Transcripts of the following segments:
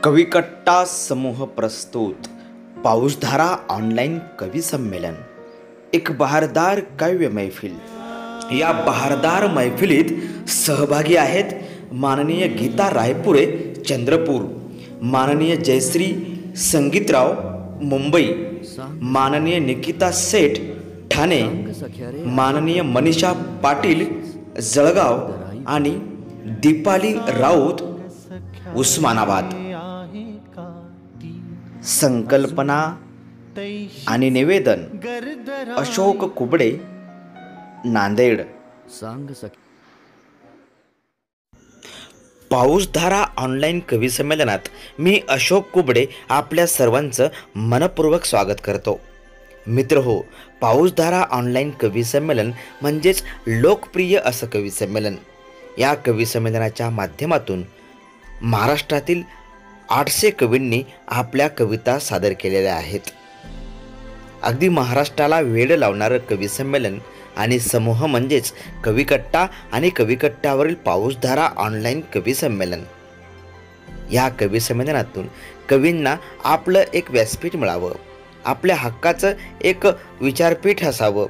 कविकट्टा समूह प्रस्तुत पाऊसधारा ऑनलाईन कवी संमेलन, एक बहारदार काव्य मैफिल। या बहारदार मैफिलीत सहभागी आहेत माननीय गीता रायपुरे चंद्रपूर, माननीय जयश्री संगीतराव मुंबई, माननीय निकिता सेठ ठाणे, माननीय मनीषा पाटील जळगाव आणि दीपाली राऊत उस्मानाबाद। संकल्पना आणि निवेदन अशोक कुबडे नांदेड। पाऊसधारा ऑनलाईन कवी संमेलनात मी अशोक कुबडे आपल्या सर्वांचं मनपूर्वक स्वागत करतो। मित्र हो, पाऊसधारा ऑनलाईन कवी संमेलन म्हणजेच लोकप्रिय असं कवी संमेलन। या कवी संमेलनाच्या माध्यमातून महाराष्ट्रातील 800 कवींनी आपल्या कविता सादर केलेल्या आहेत। अगदी महाराष्ट्राला वेड लावणारं कवी संमेलन आणि समूह म्हणजेच कविकट्टा आणि कविकट्ट्यावरील पाऊसधारा ऑनलाईन कवी संमेलन। या कवी संमेलनातून कवींना आपलं एक व्यासपीठ मिळावं, आपल्या हक्काचं एक विचारपीठ असावं,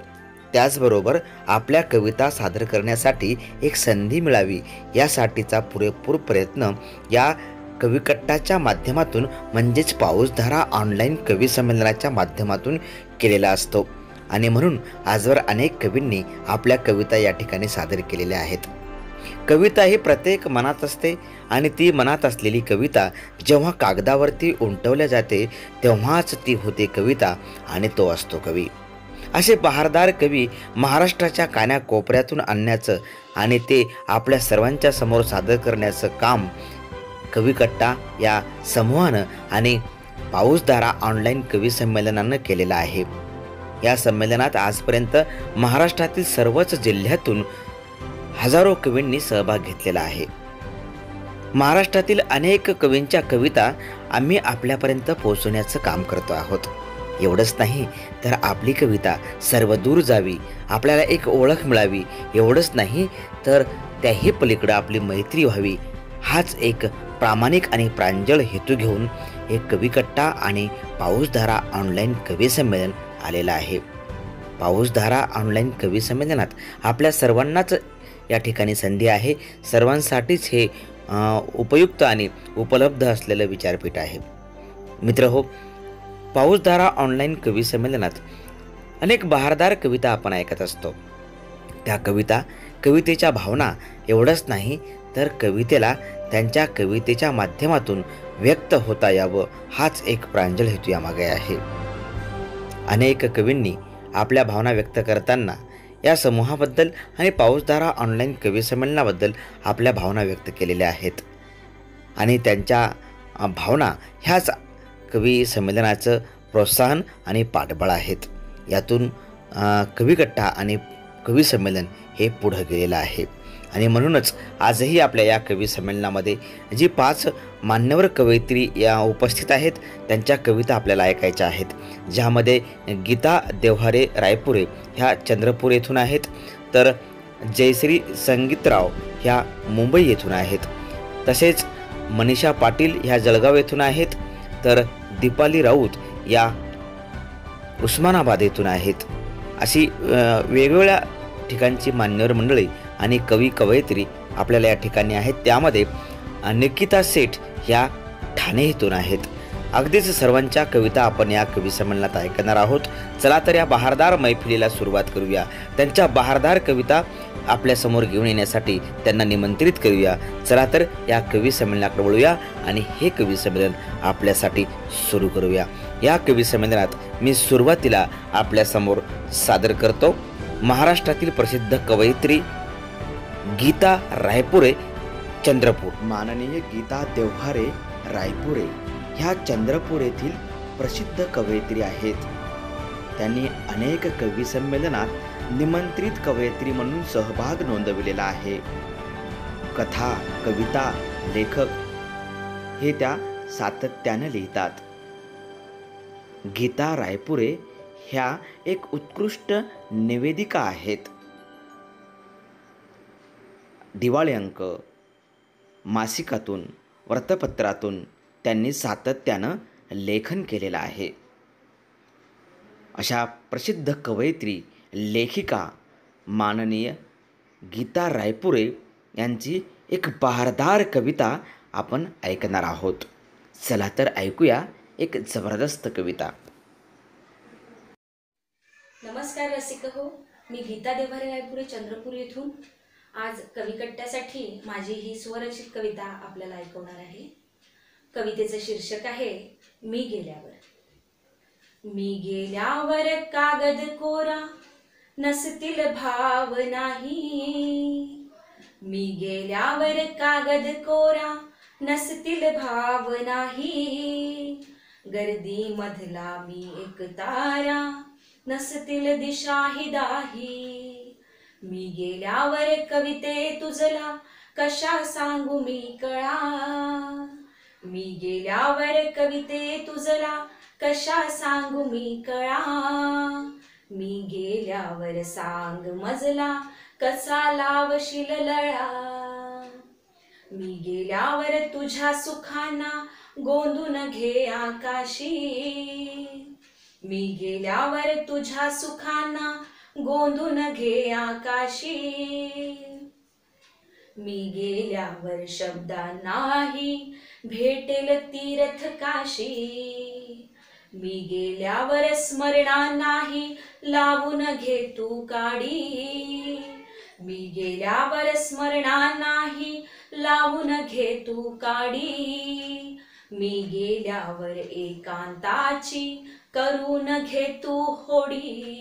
त्याचबरोबर आपल्या कविता सादर करण्यासाठी एक संधी मिळावी, यासाठीचा पुरेपूर प्रयत्न या कविकट्टाच्या माध्यमातून म्हणजेच पाऊसधारा ऑनलाईन कवी संमेलनाच्या माध्यमातून केलेला असतो। आणि म्हणून आजवर अनेक कवींनी आपल्या कविता या ठिकाणी सादर केलेल्या आहेत। कविता ही प्रत्येक मनात असते आणि ती मनात असलेली कविता जेव्हा कागदावरती उमटवल्या जाते तेव्हाच ती होते कविता आणि तो असतो कवी। असे बहारदार कवी महाराष्ट्राच्या कानाकोपऱ्यातून आणण्याचं आणि ते आपल्या सर्वांच्या समोर सादर करण्याचं काम कविकट्टा या समूहानं आणि पाऊसधारा ऑनलाईन कवी संमेलनानं केलेलं आहे। या संमेलनात आजपर्यंत महाराष्ट्रातील सर्वच जिल्ह्यातून हजारो कवींनी सहभाग घेतलेला आहे। महाराष्ट्रातील अनेक कवींच्या कविता आम्ही आपल्यापर्यंत पोहोचवण्याचं काम करतो आहोत। एवढंच नाही तर आपली कविता सर्वदूर जावी, आपल्याला एक ओळख मिळावी, एवढंच नाही तर त्याही पलीकडे आपली मैत्री व्हावी, हाच एक प्रामाणिक आणि प्रांजळ हेतू घेऊन एक कविकट्टा आणि पाऊसधारा ऑनलाईन कवी संमेलन आलेलं आहे। पाऊसधारा ऑनलाईन कवी संमेलनात आपल्या सर्वांनाच या ठिकाणी संधी आहे, सर्वांसाठीच हे उपयुक्त आणि उपलब्ध असलेलं विचारपीठ आहे। मित्र हो, पाऊसधारा ऑनलाईन कवी संमेलनात अनेक बहारदार कविता आपण ऐकत असतो। त्या कवितेच्या भावना एवढंच नाही तर कवितेला त्यांच्या कवितेच्या माध्यमातून व्यक्त होता यावं, हाच एक प्रांजळ हेतू यामागे आहे। अनेक कवींनी आपल्या भावना व्यक्त करताना या समूहाबद्दल आणि पाऊसधारा ऑनलाईन कवी संमेलनाबद्दल आपल्या भावना व्यक्त केलेल्या आहेत आणि त्यांच्या भावना ह्याच कवी संमेलनाचं प्रोत्साहन आणि पाठबळ आहेत। यातून कविकट्टा आणि कवी संमेलन हे पुढे गेलेलं आहे आणि म्हणूनच आजही आपल्या या कवी संमेलनामध्ये जी 5 मान्यवर कवयित्री या उपस्थित आहेत त्यांच्या कविता आपल्याला ऐकायच्या आहेत, ज्यामध्ये गीता देवहारे रायपुरे ह्या चंद्रपूर येथून आहेत, तर जयश्री संगीतराव ह्या मुंबई येथून आहेत, तसेच मनीषा पाटील ह्या जळगाव येथून आहेत, तर दीपाली राऊत या उस्मानाबाद येथून आहेत। अशी वेगवेगळ्या ठिकाणची मान्यवर मंडळी आणि कवी कवयित्री आपल्याला या ठिकाणी आहेत। त्यामध्ये निकिता सेठ ह्या ठाणे येथून आहेत। अगदीच सर्वांच्या कविता आपण या कवी संमेलनात ऐकणार आहोत। चला तर या बहारदार मैफिलीला सुरुवात करूया। त्यांच्या बहारदार कविता आपल्यासमोर घेऊन येण्यासाठी त्यांना निमंत्रित करूया। चला तर या कवी संमेलनाकडे वळूया आणि हे कवी संमेलन आपल्यासाठी सुरू करूया। या कवी संमेलनात मी सुरुवातीला आपल्यासमोर सादर करतो महाराष्ट्रातील प्रसिद्ध कवयित्री गीता रायपुरे चंद्रपूर। माननीय गीता देवहारे रायपुरे ह्या चंद्रपूर येथील प्रसिद्ध कवयित्री आहेत। त्यांनी अनेक कवी संमेलनात निमंत्रित कवयित्री म्हणून सहभाग नोंदविलेला आहे। कथा, कविता, लेखक हे त्या सातत्याने लिहितात। गीता रायपुरे ह्या एक उत्कृष्ट निवेदिका आहेत। दिवाळी अंक, मासिकातून, वृत्तपत्रातून त्यांनी सातत्यानं लेखन केलेलं आहे. अशा प्रसिद्ध कवयित्री, लेखिका माननीय गीता रायपुरे यांची एक बहारदार कविता आपण ऐकणार आहोत. चला तर ऐकूया एक जबरदस्त कविता. नमस्कार रसिक हो, मी गीता देवारे रायपुरे चंद्रपूर येथून आज कविकट्ट्यासाठी माझी ही स्वरचित कविता आपल्याला ऐकवणार आहे. कवितेचं शीर्षक आहे मी गेल्यावर. मी गेल्यावर कागद कोरा, नसतील भाव नाही. मी गेल्यावर कागद कोरा, नसतील भाव नाही. गर्दी मधला मी एक तारा, नसतील दिशाही दाही. मी गेल्यावर कविते तुझला, कशा सांगू मी कळा. मी गेल्यावर कविते तुझला, कशा सांगू मी कळा. मी गेल्यावर सांग मजला, कसा लावशील लळा. मी गेल्यावर तुझ्या सुखांना, गोंदून घे आकाशी. मी गेल्यावर तुझ्या सुखांना, गोंदून घे आकाशी. मी गेल्यावर शब्दा नाही, भेटेल तीर्थ काशी. मी गेल्यावर स्मरणा नाही, लावून घे तू काडी. मी गेल्यावर स्मरणा नाही, लावून घे तू काडी. मी गेल्यावर एकांताची, करून घे तू होडी.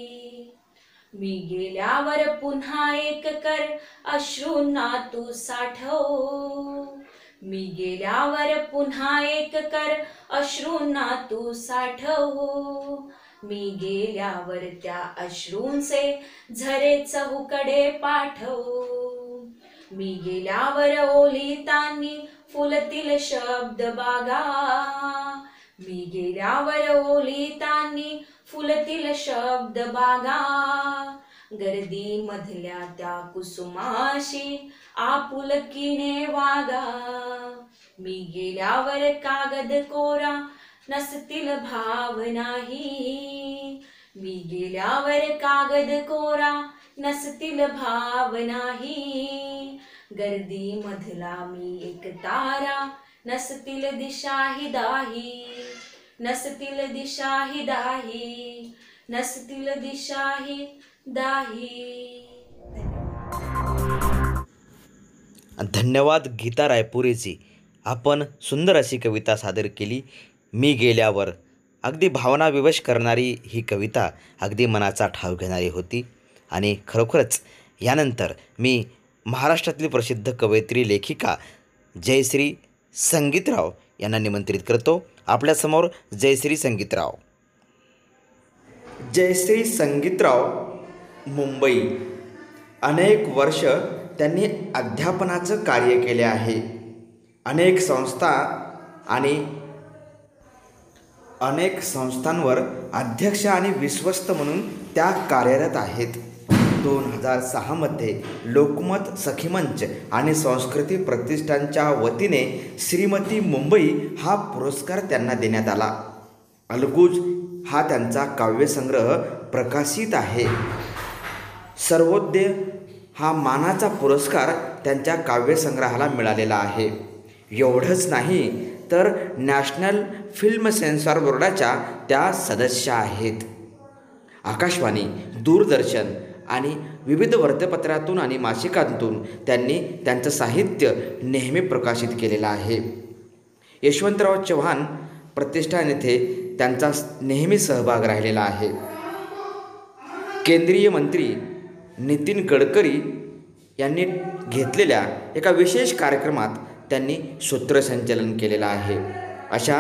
मी गेल्यावर पुन्हा एक कर, अश्रूंना तू साठव. मी गेल्यावर पुन्हा एक कर, अश्रूंना तू साठव. मी गेल्यावर त्या अश्रूंचे झरे चहूकडे पाठव. मी गेल्यावर ओलितांनी फुलतील शब्द बागा. मी गेल्यावर ओलितांनी फुलतील शब्द बागा. गर्दी मधल्या त्या कुसुमाशी आपुलकीने वागा. मी गेल्यावर कागद कोरा, नसतील भाव नाही. मी गेल्यावर कागद कोरा, नसतील भाव नाही. गर्दी मधला मी एक तारा, नसतील दिशाही दाही. नसतील दिशाही दाही. नसतील दिशाही दाही. धन्यवाद गीता रायपुरेजी. आपण सुंदर अशी कविता सादर केली. मी गेल्यावर अगदी भावनाविवश करणारी ही कविता अगदी मनाचा ठाव घेणारी होती. आणि खरोखरच यानंतर मी महाराष्ट्रातील प्रसिद्ध कवयित्री, लेखिका जयश्री संगीतराव यांना निमंत्रित करतो. आपल्यासमोर जयश्री संगीतराव. जयश्री संगीतराव मुंबई. अनेक वर्ष त्यांनी अध्यापनाचं कार्य केले आहे. अनेक संस्था आणि अनेक संस्थांवर अध्यक्ष आणि विश्वस्त म्हणून त्या कार्यरत आहेत. 2006 लोकमत सखीमंच आणि संस्कृती प्रतिष्ठानच्या वतीने श्रीमती मुंबई हा पुरस्कार त्यांना देण्यात आला. अलगूज हा त्यांचा काव्यसंग्रह प्रकाशित आहे. सर्वोदय हा मानाचा पुरस्कार त्यांच्या काव्यसंग्रहाला मिळालेला आहे. एवढंच नाही तर नॅशनल फिल्म सेन्सॉर बोर्डाच्या त्या सदस्य आहेत. आकाशवाणी, दूरदर्शन आणि विविध वृत्तपत्रातून आणि मासिकांतून त्यांनी त्यांचं साहित्य नेहमी प्रकाशित केलेलं आहे. यशवंतराव चव्हाण प्रतिष्ठान येथे त्यांचा नेहमी सहभाग राहिलेला आहे. केंद्रीय मंत्री नितीन गडकरी यांनी घेतलेल्या एका विशेष कार्यक्रमात त्यांनी सूत्रसंचलन केलेलं आहे. अशा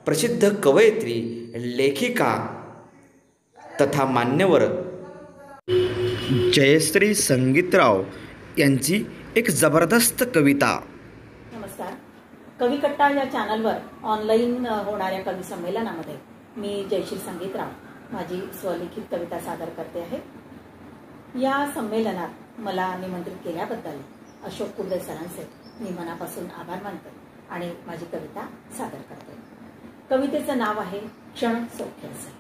प्रसिद्ध कवयित्री, लेखिका तथा मान्यवर जयश्री संगीतराव यांची एक जबरदस्त कविता. नमस्कार. कविकट्टा या चॅनलवर ऑनलाईन होणाऱ्या कवी संमेलनामध्ये मी जयश्री संगीतराव माझी स्वलिखित कविता सादर करते आहे. या संमेलनात मला निमंत्रित केल्याबद्दल अशोक कुबडे सरांचे मी मनापासून आभार मानते. आणि माझी कविता सादर करते. कवितेचं नाव आहे क्षण सौख्याचे.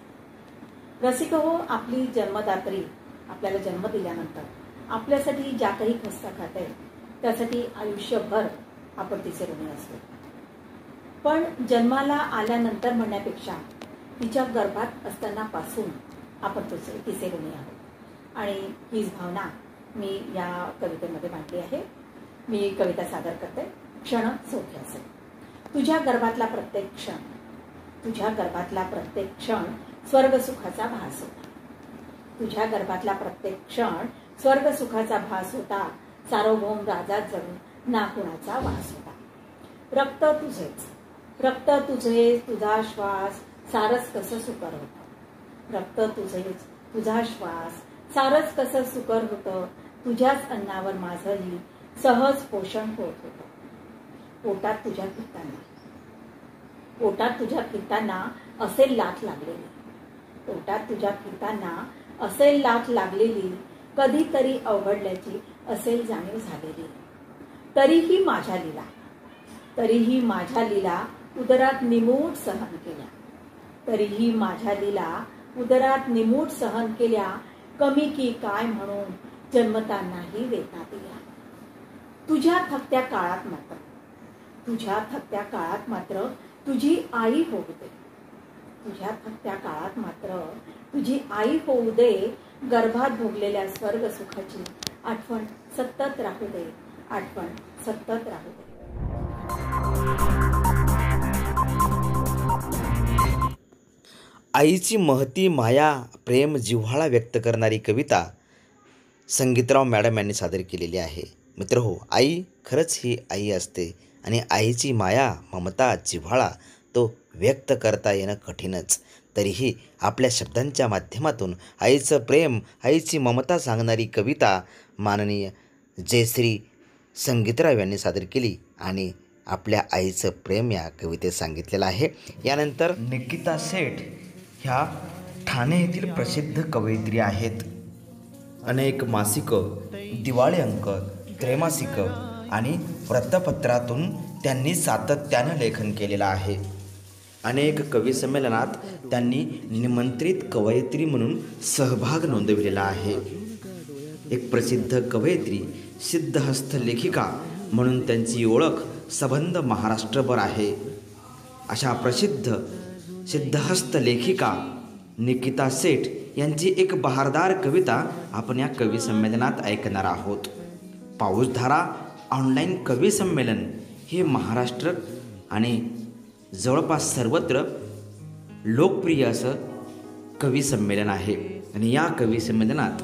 रसिक हो, आपली जन्मदात्री आपल्याला जन्म दिल्यानंतर आपल्यासाठी ज्या काही खस्ता खाते त्यासाठी आयुष्यभर आपण तिचे ऋणी असतो. पण जन्माला आल्यानंतर म्हणण्यापेक्षा तिच्या गर्भात असताना पासून आपण तिचे ऋणी आहोत आणि हीच भावना मी या कवितेमध्ये मांडली आहे. मी कविता सादर करते. क्षण सौख्याचे. तुझ्या गर्भातला प्रत्येक क्षण स्वर्गसुखाचा भास होता. तुझ्या गर्भातला प्रत्येक क्षण स्वर्गसुखाचा भास होता. सार्वभौम राजा जणू ना कुणाचा वास होता. रक्त तुझे तुझा श्वास सारस कसं सुकर होतं. रक्त तुझेच तुझा श्वास सारस कसं सुकर होतं. तुझ्याच अन्नावर माझंही सहज पोषण होत होतं. पोटात तुझ्या फिरताना असे लाथ लागलेली कधीतरी अवघडल्याची असेल जाणीव झालेली. तरीही माझ्या लीला उदरात निमूट सहन केल्या. कमी की काय म्हणून जन्मतानाही वेदना दिल्या. तुझ्या थकत्या काळात मात्र तुझी आई होऊ दे. गर्भात भोगलेल्या स्वर्ग सुखाची आठवण सतत राहू दे. आईची महती, माया, प्रेम, जिव्हाळा व्यक्त करणारी कविता संगीतराव मॅडम यांनी सादर केलेली आहे. मित्रहो, आई खरंच ही आई असते आणि आईची माया, ममता, जिव्हाळा तो व्यक्त करता येणं कठीणच. तरीही आपल्या शब्दांच्या माध्यमातून आईचं प्रेम, आईची ममता सांगणारी कविता माननीय जयश्री संगीतराव यांनी सादर केली आणि आपल्या आईचं प्रेम या कवितेत सांगितलेलं आहे. यानंतर निकिता सेठ ह्या ठाणे येथील प्रसिद्ध कवयित्री आहेत. अनेक मासिकं, दिवाळी अंक, त्रैमासिकं आणि वृत्तपत्रातून त्यांनी सातत्यानं लेखन केलेलं आहे. अनेक कवी संमेलनात त्यांनी निमंत्रित कवयित्री म्हणून सहभाग नोंदविलेला आहे. एक प्रसिद्ध कवयित्री, सिद्धहस्त लेखिका म्हणून त्यांची ओळख सबंध महाराष्ट्रभर आहे. अशा प्रसिद्ध सिद्धहस्त लेखिका निकिता सेठ यांची एक बहारदार कविता आपण या कवी संमेलनात ऐकणार आहोत. पाऊसधारा ऑनलाईन कवी संमेलन हे महाराष्ट्र आणि जवळपास सर्वत्र लोकप्रिय असं कवी संमेलन आहे आणि या कवी संमेलनात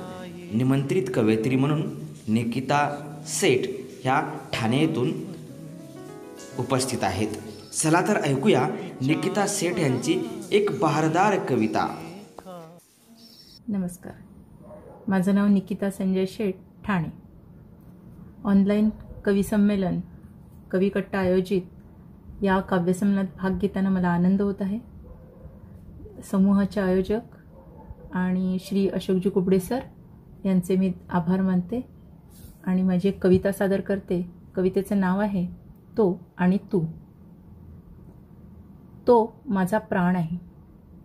निमंत्रित कवयित्री म्हणून निकिता सेठ ह्या ठाणेतून उपस्थित आहेत. चला तर ऐकूया निकिता सेठ यांची एक बहारदार कविता. नमस्कार, माझं नाव निकिता संजय शेठ, ठाणे. ऑनलाईन कवी संमेलन कविकट्टा आयोजित या काव्यसंमेलनात भाग घेताना मला आनंद होत आहे. समूहाचे आयोजक आणि श्री अशोकजी कुबडे सर यांचे मी आभार मानते आणि माझी एक कविता सादर करते. कवितेचं नाव आहे तो आणि तू. तो माझा प्राण आहे,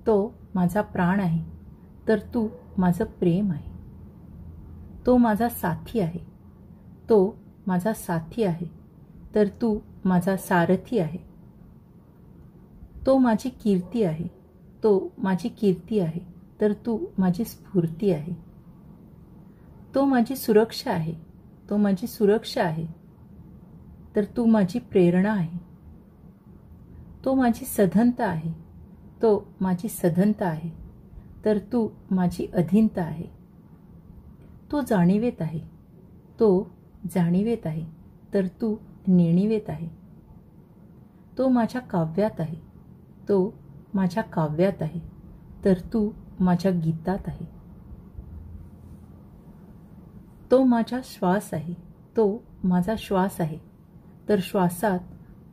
तो माझा प्राण आहे, तर तू माझं प्रेम आहे. तो माझा साथी आहे, तो माझा साथी आहे, तर तू माझा सारथी आहे. तो माझी कीर्ती आहे, तो माझी कीर्ती आहे, तर तू माझी स्फूर्ती आहे. तो माझी सुरक्षा आहे, तो माझी सुरक्षा आहे, तर तू माझी प्रेरणा आहे. तो माझी सधनता आहे, तो माझी सधनता आहे, तर तू माझी अधीनता आहे. तो जाणीवेत आहे, तो जाणीवेत आहे, तर तू नेणीवेत आहे. तो माझ्या काव्यात आहे, तो माझ्या काव्यात आहे, तर तू माझ्या गीतात आहे. तो माझा श्वास आहे, तो माझा श्वास आहे, तर श्वासात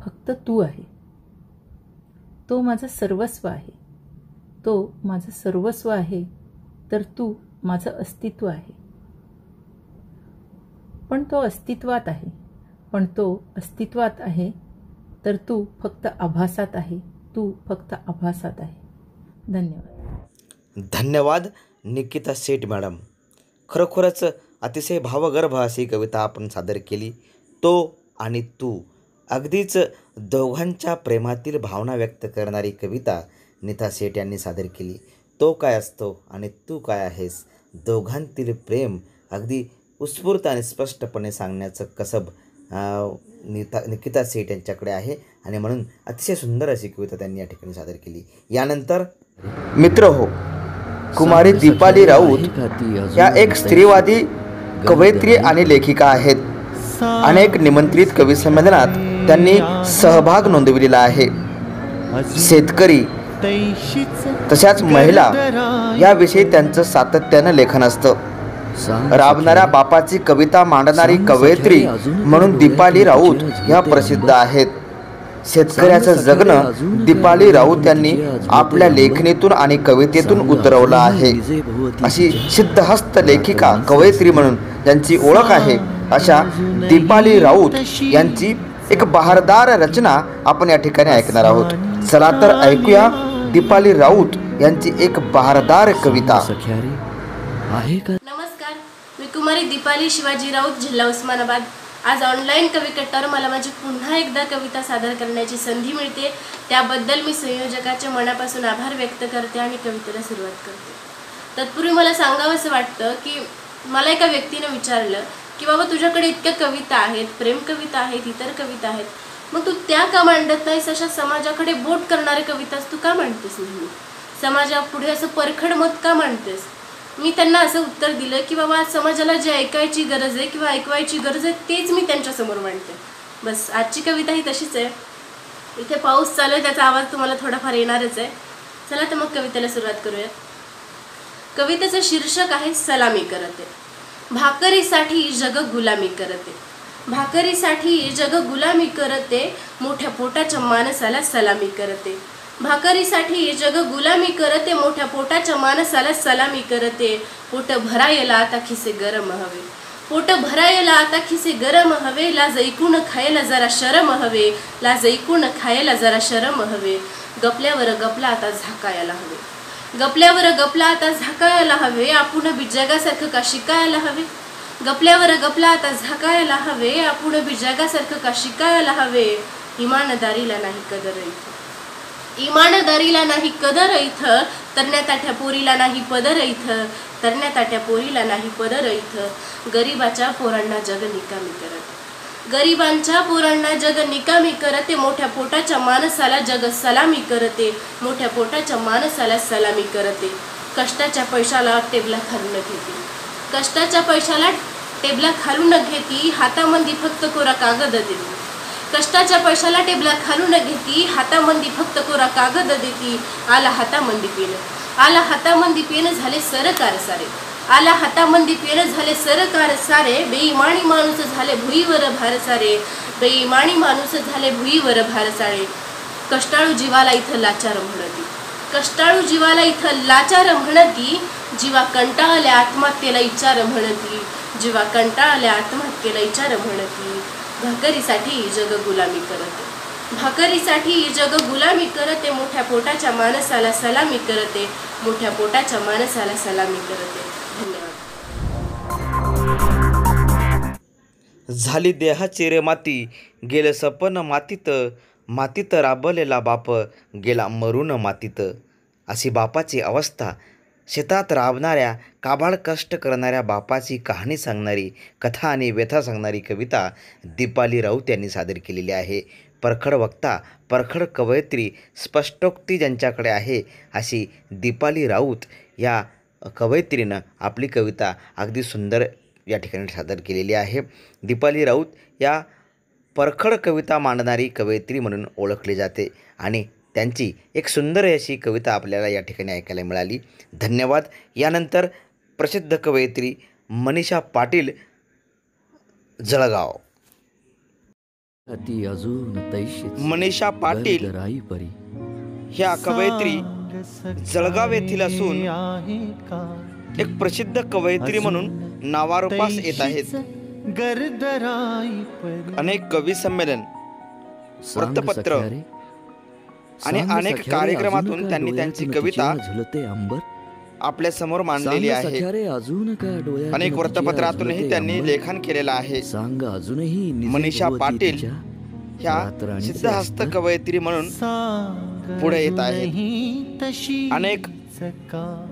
फक्त तू आहे. तो माझं सर्वस्व आहे, तो माझं सर्वस्व आहे, तर तू माझं अस्तित्व आहे. पण तो अस्तित्वात आहे, पण तो अस्तित्वात आहे, तर तू फक्त आभासात आहे, तू फक्त आभासात आहे. धन्यवाद. धन्यवाद निकिता सेठ मॅडम. खरोखरच अतिशय भावगर्भ अशी कविता आपण सादर केली. तो आणि तू, अगदीच दोघांच्या प्रेमातील भावना व्यक्त करणारी कविता नीता सेठ यांनी सादर केली. तो काय असतो आणि तू काय आहेस, दोघांतील प्रेम अगदी उत्स्फूर्त आणि स्पष्टपणे सांगण्याचं कसब निकिता सेठ यांच्याकडे आहे आणि म्हणून अतिशय सुंदर अशी कविता त्यांनी या ठिकाणी सादर केली. यानंतर मित्र हो, कुमारी दीपाली राऊत या एक स्त्रीवादी कवयित्री आणि लेखिका आहेत. अनेक निमंत्रित कवी संमेलनात त्यांनी सहभाग नोंदविलेला आहे. शेतकरी तशाच महिला याविषयी त्यांचं सातत्यानं लेखन असतं. राबणाऱ्या बापाची कविता मांडणारी कवयित्री म्हणून दीपाली राऊत ह्या प्रसिद्ध आहेत. शेतकऱ्याचं जगणं दीपाली राऊत यांनी आपल्या लेखणीतून आणि कवितेतून उतरवलं आहे. अशी सिद्धहस्त लेखिका कवयित्री म्हणून ज्यांची ओळख आहे अशा दीपाली राऊत यांची एक बहारदार रचना आपण या ठिकाणी ऐकणार आहोत. चला तर ऐकूया दीपाली राऊत यांची एक बहारदार कविता. नमस्कार, मी कुमारी दीपाली शिवाजी राऊत, जिल्हा उस्मानाबाद. आज ऑनलाईन कवी कट्टावर मला माझी पुन्हा एकदा कविता सादर करण्याची संधी मिळते. त्याबद्दल मी संयोजकाचे मनापासून आभार व्यक्त करते आणि कवितेला सुरुवात करते. तत्पूर्वी मला सांगावंसं वाटतं की मला एका व्यक्तीने विचारलं की बाबा तुझ्याकडे इतक्या कविता आहेत, प्रेम कविता आहेत, इतर कविता आहेत, मग तू त्या का मांडत नाहीस? अशा समाजाकडे बोट करणाऱ्या कविताच तू का मांडतेस? नेहमी समाजापुढे असं परखड मत का मांडतेस? मी त्यांना असं उत्तर दिलं की बाबा समाजाला जे ऐकायची गरज आहे किंवा ऐकवायची गरज आहे तेच मी त्यांच्यासमोर मांडते. बस आजची कविता ही तशीच आहे. इथे पाऊस चालू आहे, त्याचा आवाज तुम्हाला थोडाफार येणारच आहे. चला तर मग कवितेला सुरुवात करूया. कवितेचं शीर्षक आहे सलामी करते. भाकरीसाठी जग गुलामी करते, भाकरीसाठी जग गुलामी करते, मोठ्या पोटाच्या माणसाला सलामी करते. भाकरीसाठी जग गुलामी करते, मोठ्या पोटाच्या माणसाला सलामी करते. पोट भरायला आता खिसे गरम हवे, पोट भरायला आता खिसे गरम हवे. लाज ऐकून खायला जरा शरम हवे, लाज ऐकून खायला जरा शरम हवे. गपल्यावर गपला आता झाकायला हवे, गपल्यावर गपला आता झाकायला हवे. आपण बी जगासारखं का शिकायला हवे, गपल्यावर गपला आता झाकायला हवे. आपण बी जगासारखं का शिकायला हवे. इमानदारीला नाही कदर इथं, इमानदारीला नाही कदर इथं. तरण्या ताठ्या पोरीला नाही पदर इथं, तरण्या ताठ्या पोरीला नाही पदर इथं. गरिबाच्या पोरांना जग निकामी करते, गरिबांच्या पोरांना जग निकामी करते. मोठ्या पोटाच्या माणसाला जग सलामी करते, मोठ्या पोटाच्या माणसाला सलामी करते. कष्टाच्या पैशाला टेबला खालून घेते, कष्टाच्या पैशाला टेबला खालून घेती. हातामध्ये फक्त कोरा कागद देते, कष्टाच्या पैशाला टेबला खालून घेती. हातामध्ये फक्त कोरा कागद देती. आला हातामध्ये पेन, आला हातामध्ये पेन झाले सरकार सारे, आला हातामध्ये पेन झाले सरकार सारे. बेईमानी माणूस झाले भुईवर भार सारे, बेईमानी माणूस झाले भुईवर भार सारे. कष्टाळू जीवाला इथं लाचार म्हणती, कष्टाळू जीवाला इथं लाचार म्हणती. जीवा कंटाळल्या आत्महत्येला विचार म्हणती, जीवा कंटाळल्या आत्महत्येला विचार म्हणती. भाकरीसाठी जग गुलामी करते, भाकरीसाठी जग गुलामी करते. मोठ्या पोटाच्या माणसाला सलामी करते, मोठ्या पोटाच्या माणसाला सलामी करते. धन्यवाद. झाली देहाची रे माती, गेलं सपन मातीत, मातीत राबलेला बाप गेला मरून मातीत. अशी बापाची अवस्था, शेतात राबणाऱ्या काबाड कष्ट करणाऱ्या बापाची कहाणी सांगणारी, कथा आणि व्यथा सांगणारी कविता दीपाली राऊत यांनी सादर केलेली आहे. परखड वक्ता, परखड कवयित्री, स्पष्टोक्ती ज्यांच्याकडे आहे अशी दीपाली राऊत या कवयित्रीनं आपली कविता अगदी सुंदर या ठिकाणी सादर केलेली आहे. दीपाली राऊत या परखड कविता मांडणारी कवयित्री म्हणून ओळखली जाते आणि त्यांची एक सुंदर अशी कविता आपल्याला या ठिकाणी ऐकायला मिळाली. धन्यवाद. यानंतर प्रसिद्ध कवयित्री मनीषा पाटील, जळगाव. मनीषा पाटील ह्या कवयित्री जळगाव येथील असून एक प्रसिद्ध कवयित्री म्हणून नावारूपास येत आहेत. अनेक कवी संमेलन वृत्तपत्र आणि अनेक कार्यक्रमातून त्यांनी त्यांची कविता झुलते अंबर आपल्या समोर मांडलेली आहे. अजून का डोळ्यात अनेक वृत्तपत्रातूनही त्यांनी लेखन केलेलं आहे. सांग अजूनही मनीषा पाटील ह्या सिद्धहस्त कवयित्री म्हणून पुढे येत आहेत. अनेक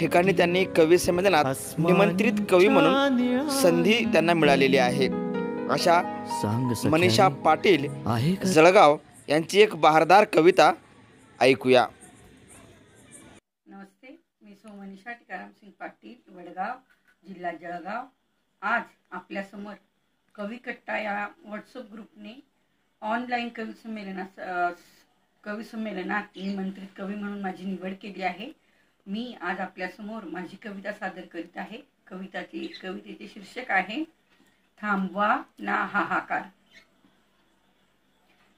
ठिकाणी त्यांनी कवी संमेलनात निमंत्रित कवी म्हणून संधी त्यांना मिळालेली आहे. अशा मनीषा पाटील जळगाव यांची एक बहारदार कविता ऐकूया. नमस्ते, मी मनीषा टिकाराम सिंग पाटील, वडगाव, जिल्हा जळगाव. आज आपल्यासमोर कवी कट्टा या व्हॉट्सअप ग्रुपने ऑनलाईन कवी संमेलनात निमंत्रित कवी म्हणून माझी निवड केली आहे. मी आज आपल्यासमोर माझी कविता सादर करीत आहे. कवितेचे शीर्षक आहे थांबवा ना हाहाकार.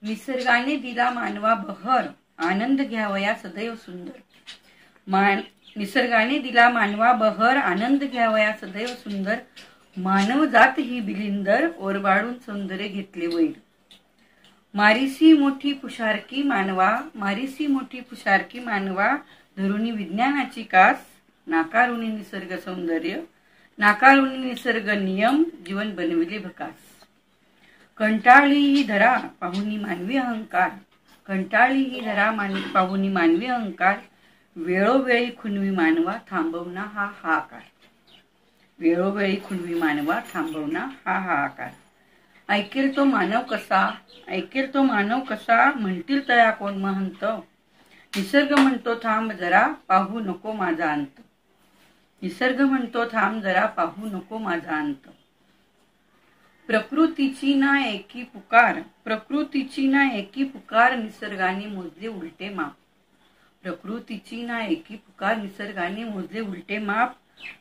निसर्गाने दिला मानवा बहर, आनंद घ्यावया सदैव सुंदर. निसर्गाने दिला मानवा बहर, आनंद घ्यावया सदैव सुंदर. मानव जात ही बिलिंदर, ओरबाडून सौंदर्य घेतले वैर. मारीसी मोठी पुशारकी मानवा, मारीसी मोठी पुशारकी मानवा. धरुणी विज्ञानाची कास, नाकारुणी निसर्ग सौंदर्य, नाकारुणी निसर्ग नियम. जीवन बनविले भकास. कंटाळली ही धरा पाहुनी मानवी अहंकार, कंटाळली ही धरा पाहुनी मानवी अहंकार. वेळोवेळी खुनवी मानवा, थांबवना हा हाहाकार. वेळोवेळी खुनवी मानवा, थांबवना हा हाहाकार. ऐकेल तो मानव कसा, ऐकेल तो मानव कसा. म्हणतील तया कोण महंत. निसर्ग म्हणतो थांब जरा, पाहू नको माझा अंत. निसर्ग म्हणतो थांब जरा, पाहू नको माझा अंत. प्रकृतीची ना एकी पुकार, प्रकृतीची ना एकी पुकार. निसर्गाने मोजले उलटे माप. प्रकृतीची ना एकी पुकार. निसर्गाने मोजले उलटे माप.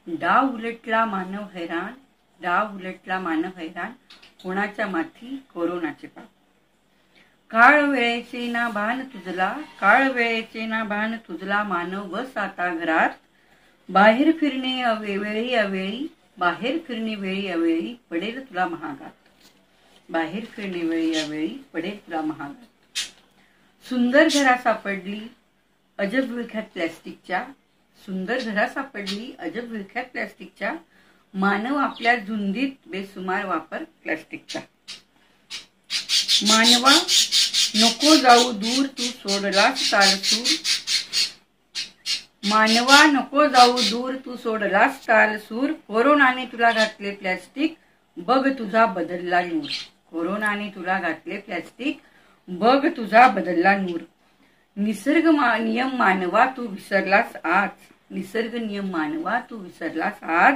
डाव उलटला मानव हैराण, डाव उलटला मानव हैराण. कोणाच्या माथी कोरोनाचे पाप. काळ वेळेचे ना भान तुझला, काळ वेळेचे ना भान तुझला. मानव बस आता घरात. बाहेर फिरणे वेळी अवेळी, बाहेर फिरणे वेळी अवेळी. पडेल तुला महागात. बाहेर फिरणे वेळी अवेळी, पडेल तुला महागात. सुंदर घरा सापडली अजब विख्यात प्लॅस्टिकच्या, सुंदर घरा सापडली अजब विख्यात प्लॅस्टिकच्या. मानव आपल्या झुंजीत बेसुमार वापर प्लॅस्टिकचा. मानवा नको जाऊ दूर तू सोडलास तालसूर. मानवा नको जाऊ दूर तू सोडलास तालसूर. कोरोनाने तुला घातले प्लॅस्टिक, बघ तुझा बदलला नूर. कोरोनाने तुला घातले प्लॅस्टिक, बघ तुझा बदलला नूर. निसर्ग नियम मानवा तू विसरलास आज, निसर्ग नियम मानवा तू विसरलास आज.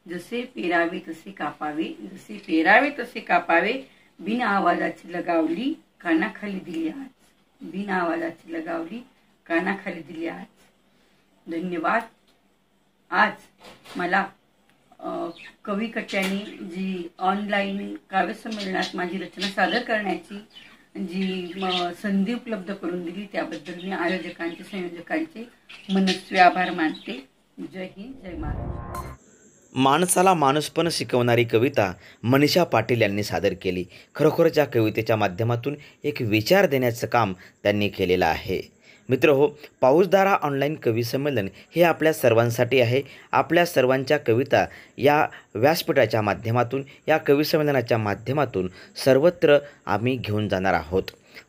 जसे पेरावे तसे कापावे, जसे पेरावे तसे कापावे. बिन आवाजाची लगावली कानाखाली दिली आज, बिन आवाजाची लगावली कानाखाली दिली आज. धन्यवाद. आज मला कवी कट्ट्याने जी ऑनलाईन काव्यसंमेलनात माझी रचना सादर करण्याची जी संधी उपलब्ध करून दिली त्याबद्दल मी आयोजकांचे संयोजकांचे मनस्वी आभार मानते. जय हिंद, जय महाराष्ट्र. माणसाला माणूसपण शिकवणारी कविता मनीषा पाटील यांनी सादर केली. खरोखरच या कवितेच्या माध्यमातून एक विचार देण्याचं काम त्यांनी केलेलं आहे. मित्रहो, पाऊसधारा ऑनलाईन कवी संमेलन हे आपल्या सर्वांसाठी आहे. आपल्या सर्वांच्या कविता या व्यासपीठाच्या माध्यमातून, या कवी संमेलनाच्या माध्यमातून सर्वत्र आम्ही घेऊन जाणार आहोत.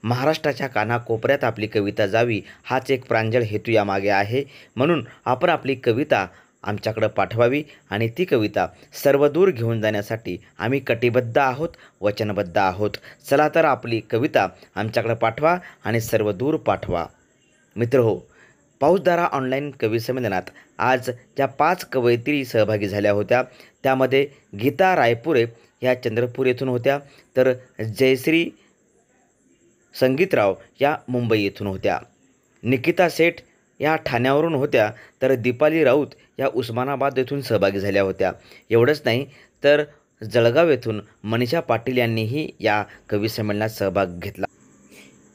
महाराष्ट्राच्या कानाकोपऱ्यात आपली कविता जावी हाच एक प्रांजळ हेतू यामागे आहे. म्हणून आपण आपली कविता आमच्याकडं पाठवावी आणि ती कविता सर्वदूर घेऊन जाण्यासाठी आम्ही कटिबद्ध आहोत, वचनबद्ध आहोत. चला तर आपली कविता आमच्याकडं पाठवा आणि सर्वदूर पाठवा. मित्रहो, पाऊसधारा ऑनलाईन कवी संमेलनात आज ज्या 5 कवयित्री सहभागी झाल्या होत्या त्यामध्ये गीता रायपुरे ह्या चंद्रपूर येथून होत्या, तर जयश्री संगीतराव या मुंबई येथून होत्या. निकिता सेठ या ठाण्यावरून होत्या, तर दीपाली राऊत या उस्मानाबाद येथून सहभागी झाल्या होत्या. एवढंच नाही तर जळगाव येथून मनीषा पाटील यांनीही या कवी संमेलनात सहभाग घेतला.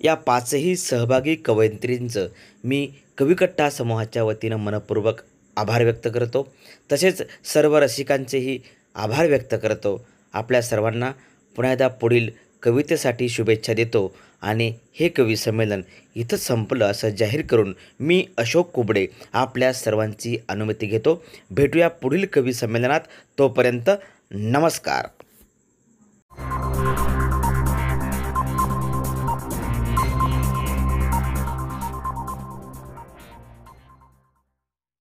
या 5ही सहभागी कवयित्रींचं मी कविकट्टा समूहाच्या वतीनं मनपूर्वक आभार व्यक्त करतो. तसेच सर्व रसिकांचेही आभार व्यक्त करतो. आपल्या सर्वांना पुन्हा एकदा पुढील कवितेसाठी शुभेच्छा देतो आणि हे कवी संमेलन इथं संपलं असं जाहीर करून मी अशोक कुबडे आपल्या सर्वांची अनुमती घेतो. भेटूया पुढील कवी संमेलनात. तोपर्यंत नमस्कार.